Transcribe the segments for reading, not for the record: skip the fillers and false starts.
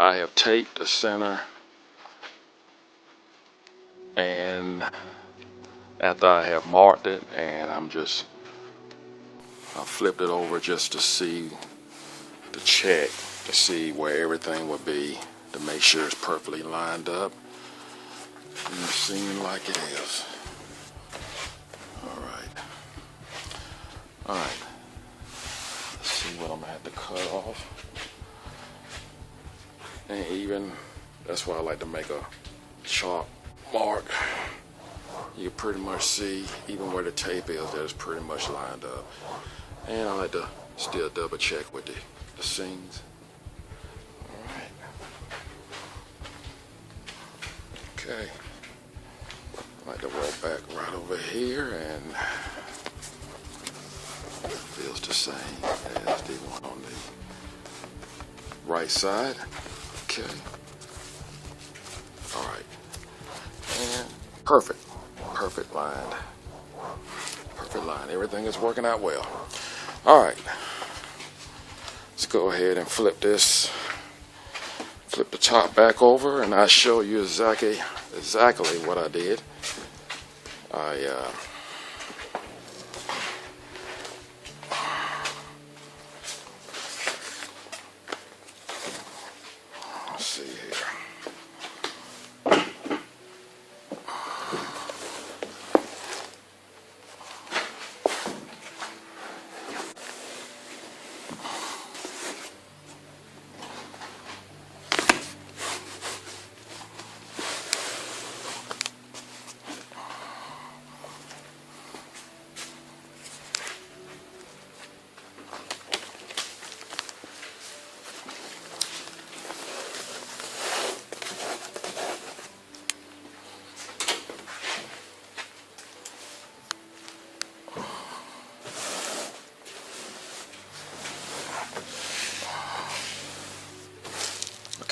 I have taped the center, and after I have marked it, and I flipped it over just to see, to check, to see where everything would be, to make sure it's perfectly lined up. And it seems like it is. Alright. Let's see what I'm gonna have to cut off. And even, that's why I like to make a chalk mark. You can pretty much see, even where the tape is, that it's pretty much lined up. And I like to still double check with the seams. Alright. Okay. I like to roll back right over here, and it feels the same as the one on the right side. Okay. Alright. And perfect. Perfect line. Perfect line. Everything is working out well. Alright. Let's go ahead and flip this. Flip the top back over, and I'll show you exactly what I did. Let's see here.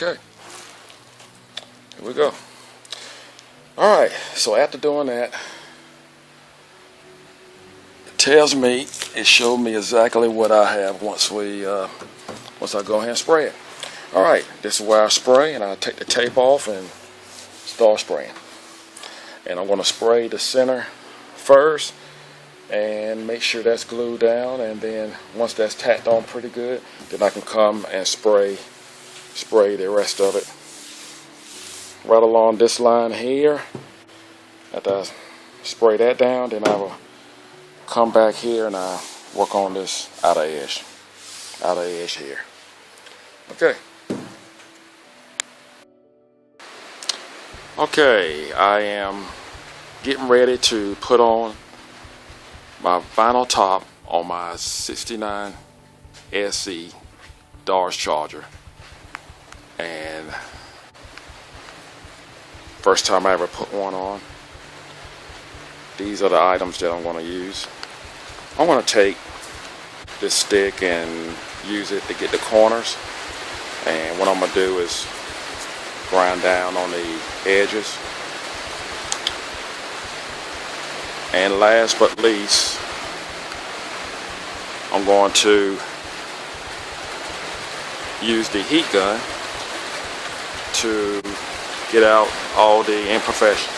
Okay, here we go. Alright, so after doing that, it showed me exactly what I have once I go ahead and spray it. Alright, this is where I spray, and I take the tape off and start spraying. And I'm going to spray the center first and make sure that's glued down, and then once that's tacked on pretty good, then I can come and spray the rest of it right along this line here. After I spray that down, then I will come back here and I work on this outer edge here. Okay. Okay, I am getting ready to put on my vinyl top on my 69 SE Dairle charger. And first time I ever put one on. These are the items that I'm going to use. I'm going to take this stick and use it to get the corners. And what I'm going to do is grind down on the edges. And last but least, I'm going to use the heat gun to get out all the imperfections.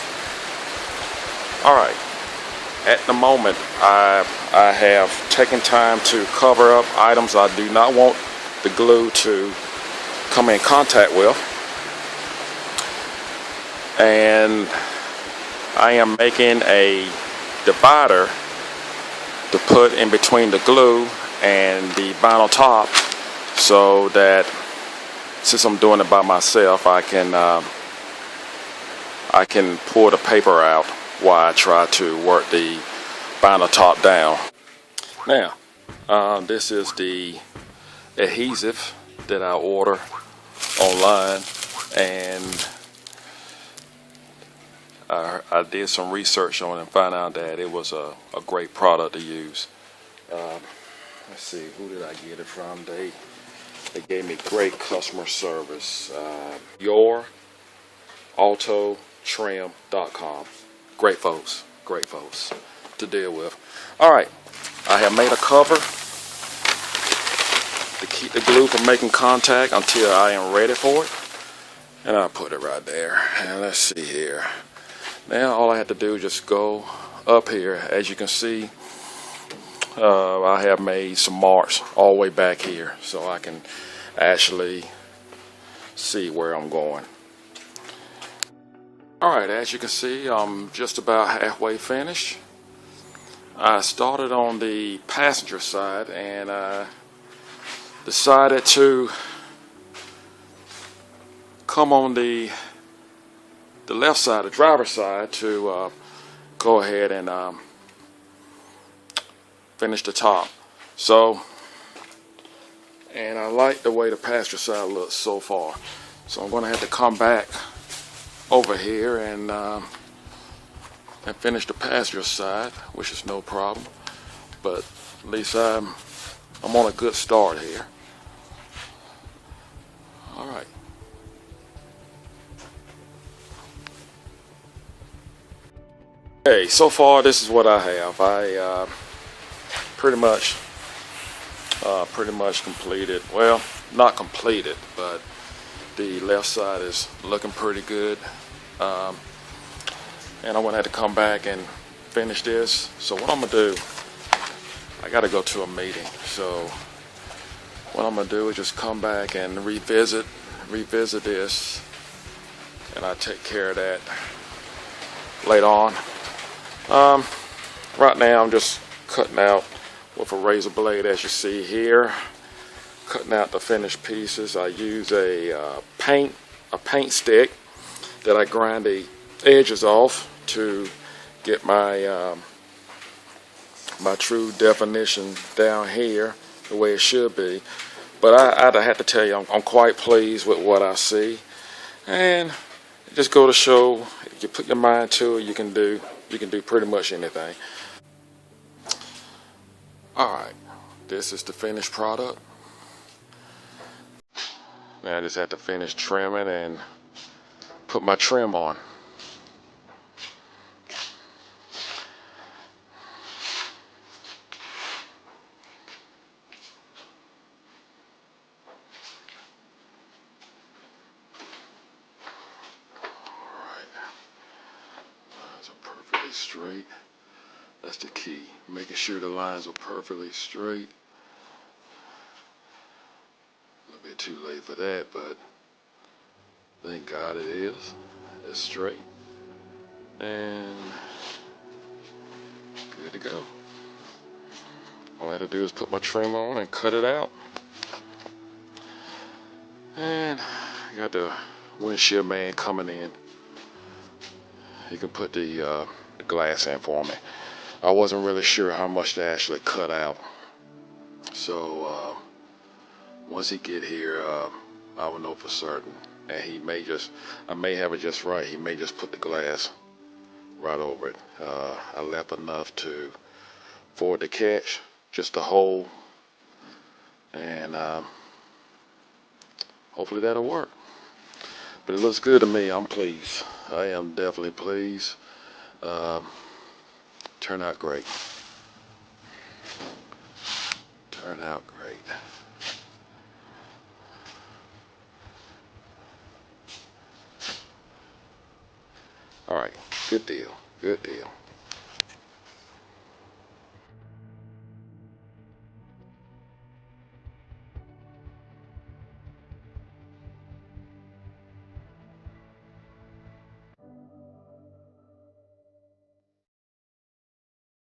Alright, at the moment I have taken time to cover up items I do not want the glue to come in contact with, and I am making a divider to put in between the glue and the vinyl top, so that since I'm doing it by myself, I can pull the paper out while I try to work the vinyl top down. Now, this is the adhesive that I order online, and I did some research on it and found out that it was a great product to use. Let's see, who did I get it from? They gave me great customer service. YOURSELF-1969. Great folks to deal with. Alright, I have made a cover to keep the glue from making contact until I am ready for it. And I'll put it right there. And let's see here. Now all I have to do is just go up here. As you can see, I have made some marks all the way back here so I can actually see where I'm going. Alright, as you can see, I'm just about halfway finished. I started on the passenger side and decided to come on the left side, the driver's side, to go ahead and finish the top. So, and I like the way the passenger side looks so far. So I'm going to have to come back over here and finish the passenger side, which is no problem. But at least I'm on a good start here. All right. Okay, so far this is what I have. I pretty much completed. Well, not completed, but the left side is looking pretty good. And I'm gonna have to come back and finish this. So what I'm gonna do, I gotta go to a meeting. So what I'm gonna do is just come back and revisit this, and I'll take care of that later on. Right now I'm just cutting out with a razor blade, as you see here, cutting out the finished pieces. I use a paint stick that I grind the edges off to get my my true definition down here the way it should be. But I have to tell you, I'm quite pleased with what I see, and just go to show, if you put your mind to it, you can do pretty much anything. Alright, this is the finished product. Now I just have to finish trimming and put my trim on. Perfectly straight. That's the key. Making sure the lines are perfectly straight. A little bit too late for that, but thank God it is. It's straight. And good to go. All I have to do is put my trim on and cut it out. And I got the windshield man coming in. He can put the glass in for me. I wasn't really sure how much to actually cut out. So once he get here, I will know for certain. And he may just, I may have it just right. He may just put the glass right over it. I left enough for it to catch, just a hole. And hopefully that'll work. But it looks good to me. I'm pleased. I am definitely pleased. Turned out great. Turned out great. All right, good deal. Good deal.